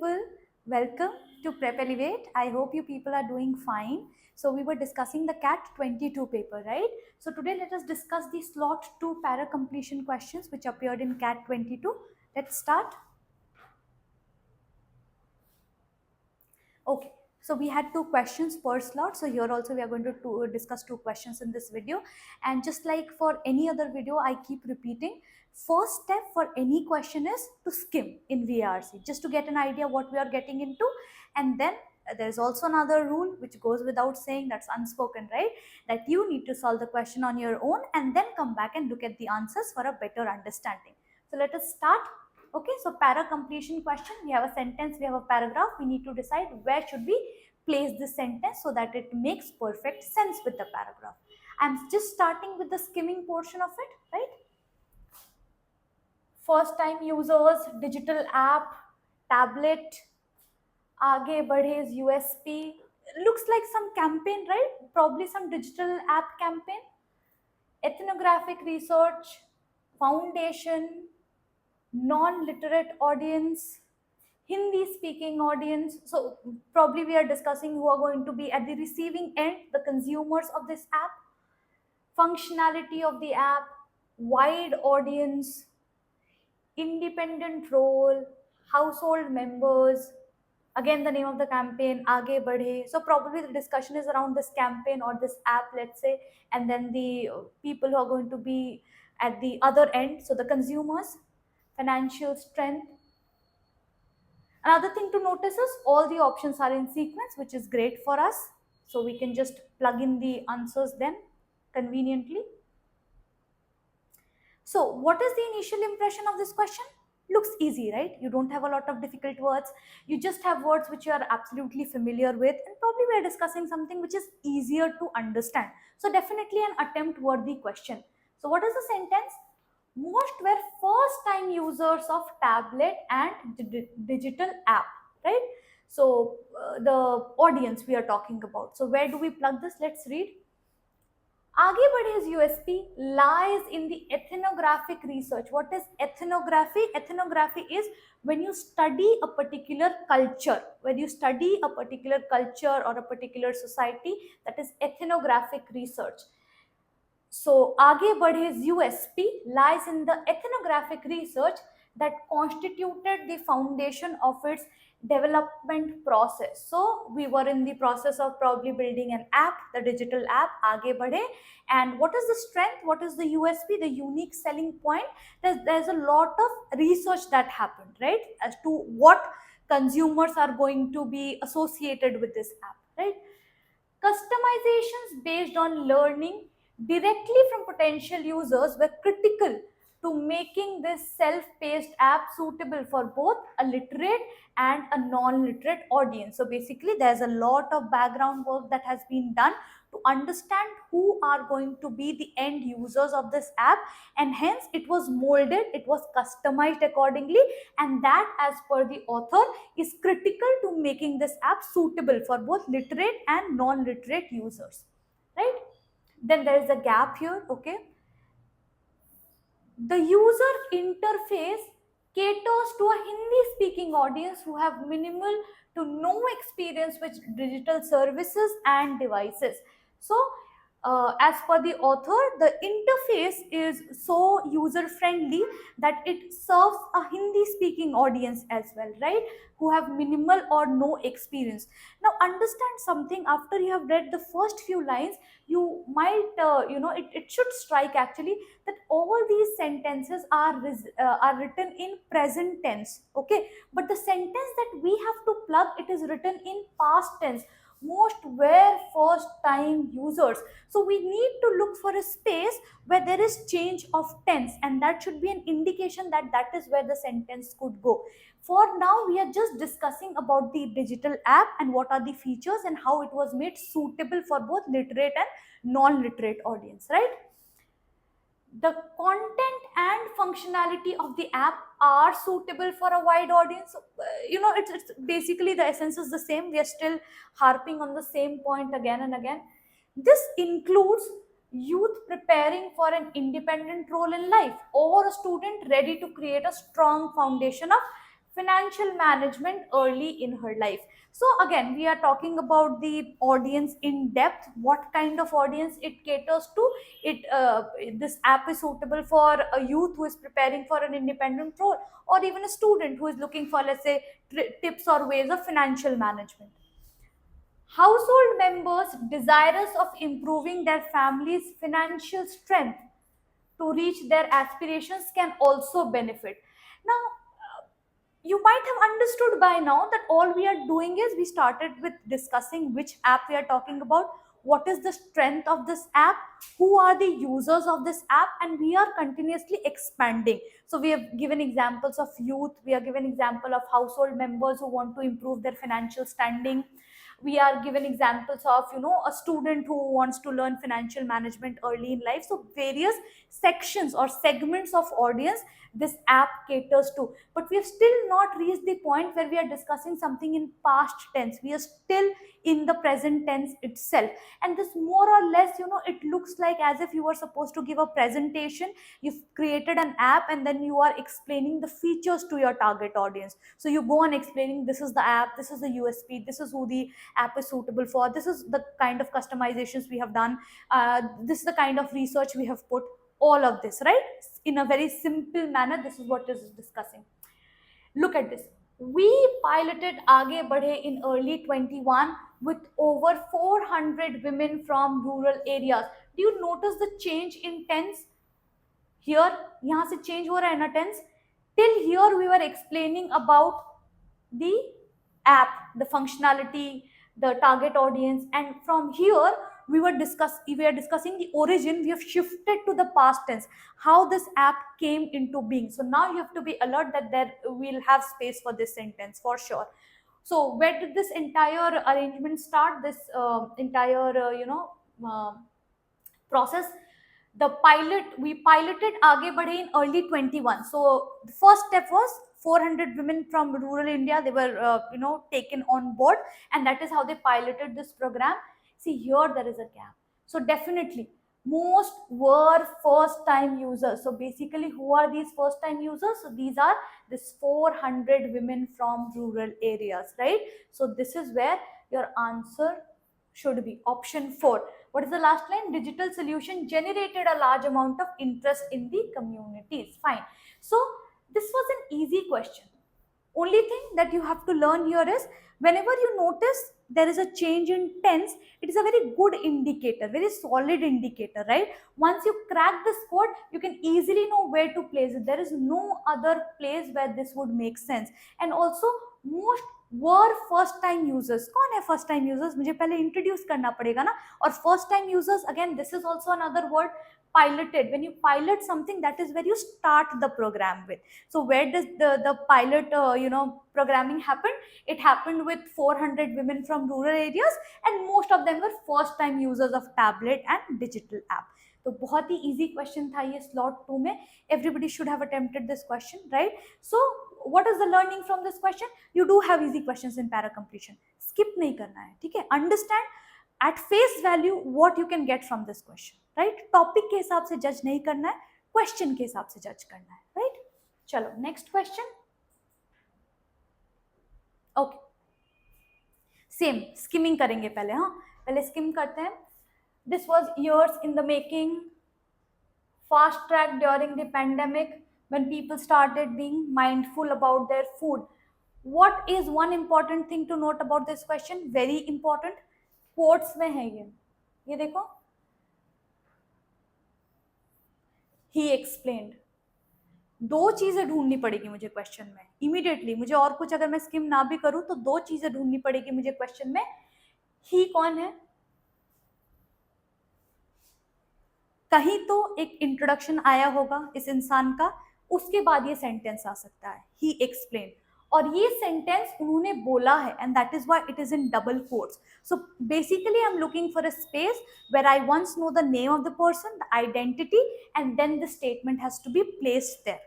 people, welcome to Prep Elevate. I hope you people are doing fine. So we were discussing the CAT 22 paper, right? So today let us discuss the slot 2 para completion questions which appeared in CAT 22. Let's start. Okay. So we had 2 questions per slot. So here also we are going to discuss 2 questions in this video. And just like for any other video, I keep repeating, first step for any question is to skim in VARC, just to get an idea what we are getting into. And then there's also another rule which goes without saying, that's unspoken, right? That you need to solve the question on your own and then come back and look at the answers for a better understanding. So let us start. Okay, so para completion question, we have a sentence, we have a paragraph, we need to decide where should we place this sentence so that it makes perfect sense with the paragraph. I'm just starting with the skimming portion of it, right? First time users, digital app, tablet, Aage Badhe's USP. Looks like some campaign, right? Probably some digital app campaign. Ethnographic research, foundation, non-literate audience, Hindi speaking audience. So probably we are discussing who are going to be at the receiving end, the consumers of this app, functionality of the app, wide audience, independent role, household members, again the name of the campaign, Aage Badhe. So probably the discussion is around this campaign or this app, let's say, and then the people who are going to be at the other end, so the consumers, financial strength. Another thing to notice is all the options are in sequence, which is great for us. So we can just plug in the answers then conveniently. So what is the initial impression of this question? Looks easy, right? You don't have a lot of difficult words. You just have words which you are absolutely familiar with, and probably we are discussing something which is easier to understand. So definitely an attempt worthy question. So what is the sentence? Most were first time users of tablet and digital app, right? So the audience we are talking about. So where do we plug this? Let's read. Aage Badhe's USP lies in the ethnographic research. What is ethnography? Ethnography is when you study a particular culture, when you study a particular culture or a particular society, that is ethnographic research. So Aage Badhe's USP lies in the ethnographic research that constituted the foundation of its development process. So we were in the process of probably building an app, the digital app Aage Badhe. And what is the strength? What is the USP? The unique selling point? There's a lot of research that happened, right, as to what consumers are going to be associated with this app, right? Customizations based on learning directly from potential users were critical to making this self-paced app suitable for both a literate and a non-literate audience. So basically there's a lot of background work that has been done to understand who are going to be the end users of this app, and hence it was molded, it was customized accordingly, and that, as per the author, is critical to making this app suitable for both literate and non-literate users, right? Then there is a gap here. Okay, the user interface caters to a Hindi speaking audience who have minimal to no experience with digital services and devices. So as per the author, the interface is so user friendly that it serves a Hindi speaking audience as well, right, who have minimal or no experience. Now understand something, after you have read the first few lines, you might it should strike actually that all these sentences are written in present tense. Okay, but the sentence that we have to plug, it is written in past tense. Most were first time users. So we need to look for a space where there is change of tense, and that should be an indication that that is where the sentence could go. For now we are just discussing about the digital app and what are the features and how it was made suitable for both literate and non-literate audience, right? The content and functionality of the app are suitable for a wide audience. So, it's basically the essence is the same. We are still harping on the same point again and again. This includes youth preparing for an independent role in life, or a student ready to create a strong foundation of financial management early in her life. So again, we are talking about the audience in depth, what kind of audience it caters to. This app is suitable for a youth who is preparing for an independent role, or even a student who is looking for, let's say, tips or ways of financial management. Household members desirous of improving their family's financial strength to reach their aspirations can also benefit. Now, you might have understood by now that all we are doing is we started with discussing which app we are talking about, what is the strength of this app, who are the users of this app, and we are continuously expanding. So we have given examples of youth, we have given example of household members who want to improve their financial standing, we are given examples of, a student who wants to learn financial management early in life. So various sections or segments of audience this app caters to, but we have still not reached the point where we are discussing something in past tense. We are still in the present tense itself, and this more or less, it looks like as if you were supposed to give a presentation. You've created an app and then you are explaining the features to your target audience. So you go on explaining, this is the app, this is the USP, this is who the app is suitable for, this is the kind of customizations we have done, this is the kind of research we have put, all of this, right? In a very simple manner, this is what is discussing. Look at this. We piloted Aage Badhe in early 21 with over 400 women from rural areas. Do you notice the change in tense? Here, यहाँ से change हो रहा है ना tense. Till here we were explaining about the app, the functionality, the target audience, and from here we are discussing the origin. We have shifted to the past tense, how this app came into being. So now you have to be alert that there will have space for this sentence for sure. So where did this entire arrangement start? This entire process, the pilot, we piloted Aage Badhe in early 21. So the first step was 400 women from rural India, they were taken on board, and that is how they piloted this program. See, here there is a gap. So definitely most were first time users. So basically, who are these first time users? So these are this 400 women from rural areas, right? So this is where your answer should be option 4. What is the last line? Digital solution generated a large amount of interest in the communities. Fine. So this was an easy question. Only thing that you have to learn here is, whenever you notice there is a change in tense, it is a very good indicator, very solid indicator, right? Once you crack this code, you can easily know where to place it. There is no other place where this would make sense. And also, most were first time users. कौन है first time users? मुझे पहले introduce करना पड़ेगा ना. और first time users, again, this is also another word, piloted. When you pilot something, that is where you start the program with. So where does the pilot programming happen? It happened with 400 women from rural areas, and most of them were first time users of tablet and digital app. तो बहुत ही easy question था ये slot 2 में. Everybody should have attempted this question, right? So what is the learning from this question? You do have easy questions in para completion. Skip नहीं करना है, ठीक है? Understand at face value what you can get from this question, right? Topic के हिसाब से judge नहीं करना है, question के हिसाब से judge करना है, right? चलो next question. Okay, same skimming करेंगे पहले. हाँ, पहले skim करते हैं. This was years in the making, fast track during the pandemic, when people started being mindful about their food. What is one important thing to note about this question? Very important. Quotes में है ये देखो. He explained. दो चीजें ढूंढनी पड़ेगी मुझे question में इमीडिएटली. मुझे और कुछ अगर मैं स्किम ना भी करूं तो दो चीजें ढूंढनी पड़ेगी मुझे क्वेश्चन में. ही कौन है? कहीं तो एक इंट्रोडक्शन आया होगा इस इंसान का, उसके बाद ये सेंटेंस आ सकता है. He explain. और ये सेंटेंस उन्होंने बोला है, and that is why it is in double quotes. So basically I am looking for a space where I once know the name of the person, the identity, and then the statement has to be placed there.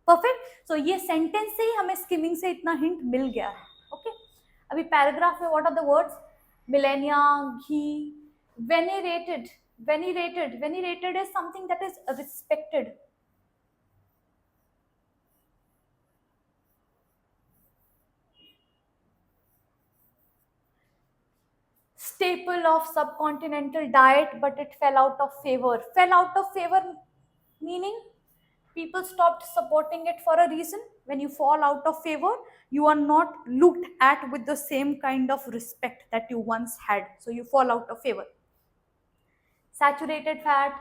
Perfect. So ये sentence से ही हमें skimming से इतना hint मिल गया है. Okay, अभी paragraph में what are the words? Millennia, ghee, venerated. Venerated is something that is respected. staple of subcontinental diet, but it fell out of favor. Fell out of favor meaning people stopped supporting it for a reason. When you fall out of favor, you are not looked at with the same kind of respect that you once had. So you fall out of favor. Saturated fat,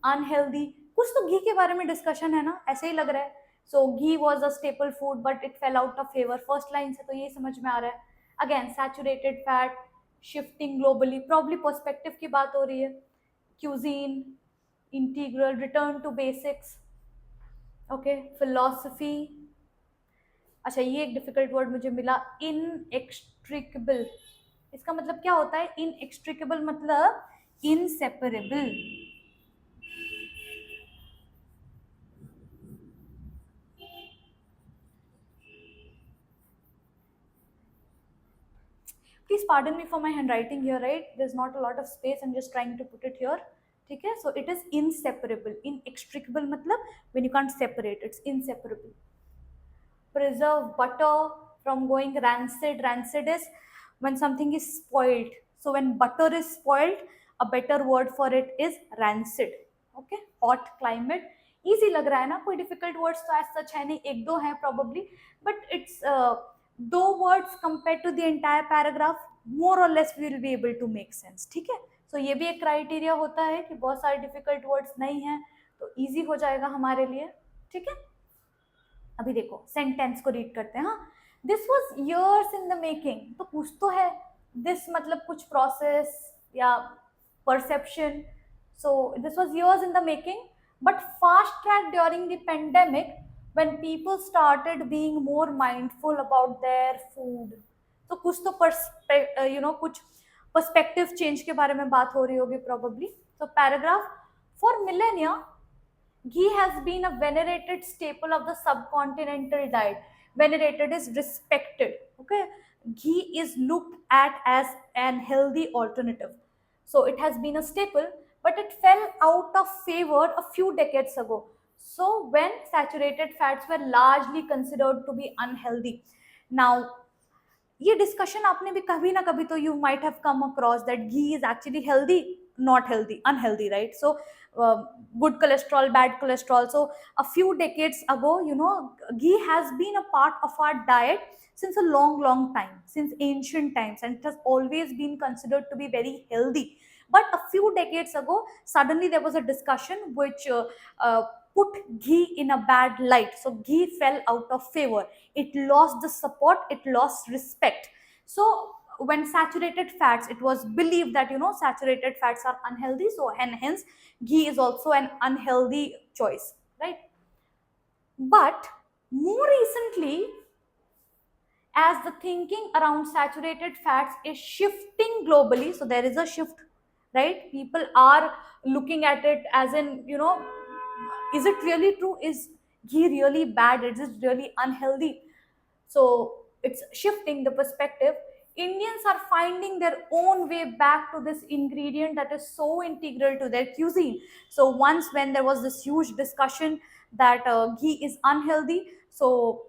unhealthy, कुछ तो घी के बारे में discussion है ना, ऐसे ही लग रहा है. So ghee was a staple food but it fell out of favour. First line से तो ये समझ में आ रहा है. Again saturated fat, shifting globally, probably perspective की बात हो रही है. Cuisine, integral, return to basics. Okay, philosophy. अच्छा, ये एक डिफिकल्ट वर्ड मुझे मिला, इनएक्सट्रिकेबल. इसका मतलब क्या होता है? इनएक्सट्रिकेबल मतलब inseparable. Please pardon me for my handwriting here, right? There's not a lot of space. I'm just trying to put it here. Okay, so it is inseparable. Inextricable matlab when you can't separate, it's inseparable. Preserve butter from going rancid. Rancid is when something is spoiled. So when butter is spoiled, a better word for it is rancid. Okay, hot climate. Easy लग रहा है ना, कोई difficult words तो as such है नहीं, एक दो हैं probably, but it's दो words compared to the entire paragraph, more or less we will be able to make sense. ठीक है, so ये भी एक criteria होता है कि बहुत सारे difficult words नहीं हैं तो easy हो जाएगा हमारे लिए. ठीक है, अभी देखो सेंटेंस को रीड करते हैं. हाँ, this was years in the making, तो कुछ तो है. दिस मतलब कुछ प्रोसेस या perception. So this was years in the making but fast track during the pandemic when people started being more mindful about their food. तो कुछ तो कुछ पर्सपेक्टिव चेंज के बारे में बात हो रही होगी probably. तो paragraph, for millennia ghee has been a venerated staple of the subcontinental diet. Venerated is respected. Okay, ghee is looked at as an healthy alternative. So it has been a staple, but it fell out of favor a few decades ago. So when saturated fats were largely considered to be unhealthy. Now, ये discussion आपने भी कभी ना कभी तो you might have come across that ghee is actually healthy, not healthy, unhealthy, right? So good cholesterol, bad cholesterol. So a few decades ago, ghee has been a part of our diet since a long time, since ancient times, and it has always been considered to be very healthy. But a few decades ago, suddenly there was a discussion which put ghee in a bad light. So ghee fell out of favor. It lost the support, it lost respect. So when saturated fats, it was believed that saturated fats are unhealthy, so and hence ghee is also an unhealthy choice, right? But more recently, as the thinking around saturated fats is shifting globally, so there is a shift, right? People are looking at it as in, is it really true? Is ghee really bad? Is it really unhealthy? So it's shifting the perspective. Indians are finding their own way back to this ingredient that is so integral to their cuisine. So once when there was this huge discussion that ghee is unhealthy, so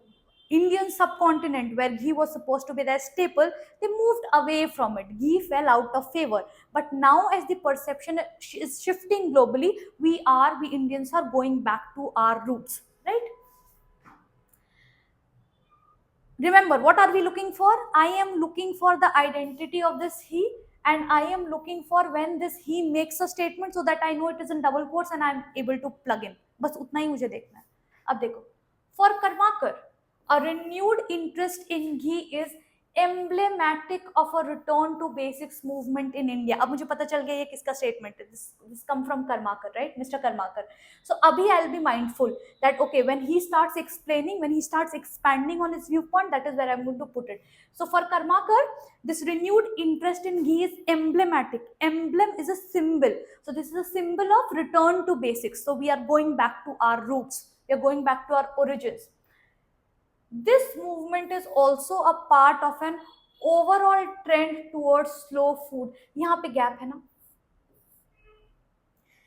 Indian subcontinent where ghee was supposed to be their staple, they moved away from it. Ghee fell out of favor. But now as the perception is shifting globally, we Indians are going back to our roots, right? Remember, what are we looking for? I am looking for the identity of this he, and I am looking for when this he makes a statement so that I know it is in double quotes and I am able to plug in. बस उतना ही मुझे देखना है. अब देखो, for Karmakar, a renewed interest in ghee is emblematic of a return to basics movement in India. अब मुझे पता चल गया ये किसका statement है. This come from Karmakar, right? Mr. Karmakar. So abhi I'll be mindful that okay, when he starts explaining, when he starts expanding on his viewpoint, that is where I'm going to put it. So for Karmakar, this renewed interest in ghee is emblematic. Emblem is a symbol. So this is a symbol of return to basics. So we are going back to our roots. We are going back to our origins. This movement is also a part of an overall trend towards slow food. यहाँ पे gap है ना?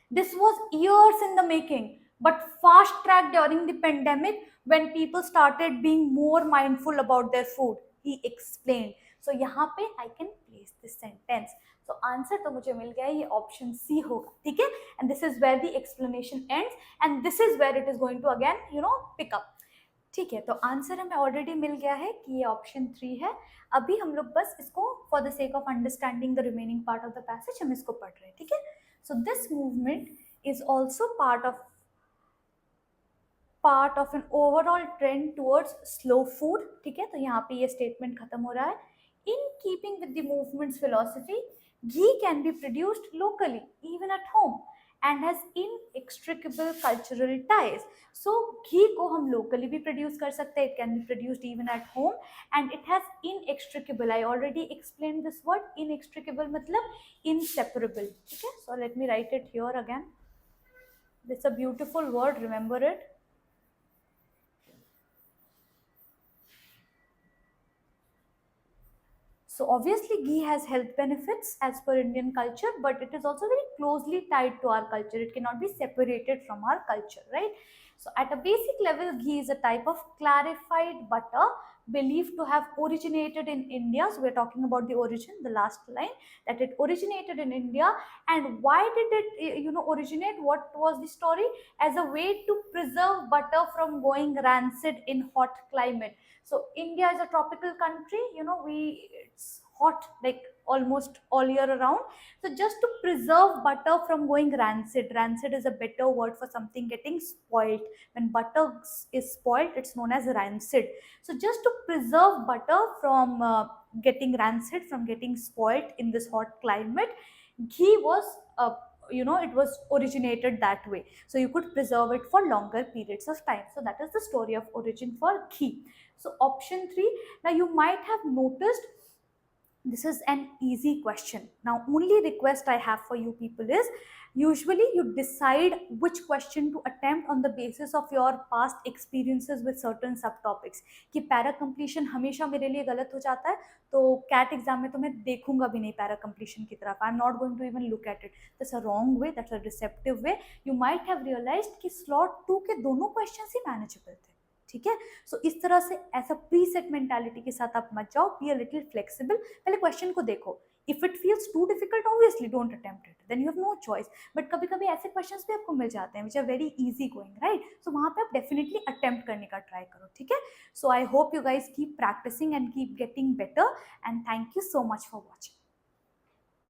This was years in the making, but fast tracked during the pandemic when people started being more mindful about their food. He explained. सो यहाँ पे I can place this sentence. So answer तो मुझे मिल गया, ये option C होगा. ठीक है, and this is where the explanation ends and this is where it is going to again pick up. ठीक है, तो आंसर हमें ऑलरेडी मिल गया है कि ये ऑप्शन 3 है. अभी हम लोग बस इसको for the sake of understanding the remaining part of the passage हम इसको पढ़ रहे हैं. ठीक है, so this movement is also part of an overall trend towards slow food. ठीक है, तो यहाँ पे ये स्टेटमेंट खत्म हो रहा है. In keeping with the movements philosophy, ghee can be produced locally even at home and has inextricable cultural ties. So घी को हम locally भी produce कर सकते हैं, it can be produced even at home and it has inextricable. I already explained this word. Inextricable मतलब inseparable. ठीक है, so let me write it here again. It's a beautiful word, remember it. So obviously ghee has health benefits as per Indian culture, but it is also very closely tied to our culture. It cannot be separated from our culture, right? So at a basic level, ghee is a type of clarified butter believed to have originated in India. So we're talking about the origin, the last line, that it originated in India. And why did it originate? What was the story? As a way to preserve butter from going rancid in hot climate. So India is a tropical country, it's hot like almost all year around. So just to preserve butter from going rancid, rancid is a better word for something getting spoiled. When butter is spoiled, it's known as rancid. So just to preserve butter from getting rancid, from getting spoiled in this hot climate, ghee was it was originated that way, so you could preserve it for longer periods of time. So that is the story of origin for ghee. So option 3. Now you might have noticed this is an easy question. Now only request I have for you people is, usually you decide which question to attempt on the basis of your past experiences with certain subtopics. कि para completion हमेशा मेरे लिए गलत हो जाता है, तो cat exam में तो मैं देखूंगा भी नहीं पैरा कंप्लीशन की तरफ. I am not going to even look at it. That's a wrong way, that's a deceptive way. You might have realised कि स्लॉट 2 के दोनों क्वेश्चंस ही मैनेजेबल थे. ठीक है, सो इस तरह से ऐसा प्रीसेट मेंटालिटी के साथ आप मत जाओ. Be a little flexible. पहले क्वेश्चन को देखो. If it feels too difficult, obviously don't attempt it, then you have no choice. But कभी कभी ऐसे क्वेश्चंस भी आपको मिल जाते हैं which are very easy going, right? So वहां पे आप डेफिनेटली अटेम्प्ट करने का ट्राई करो. ठीक है, so I hope you guys keep practising and keep getting better, and thank you so much for watching.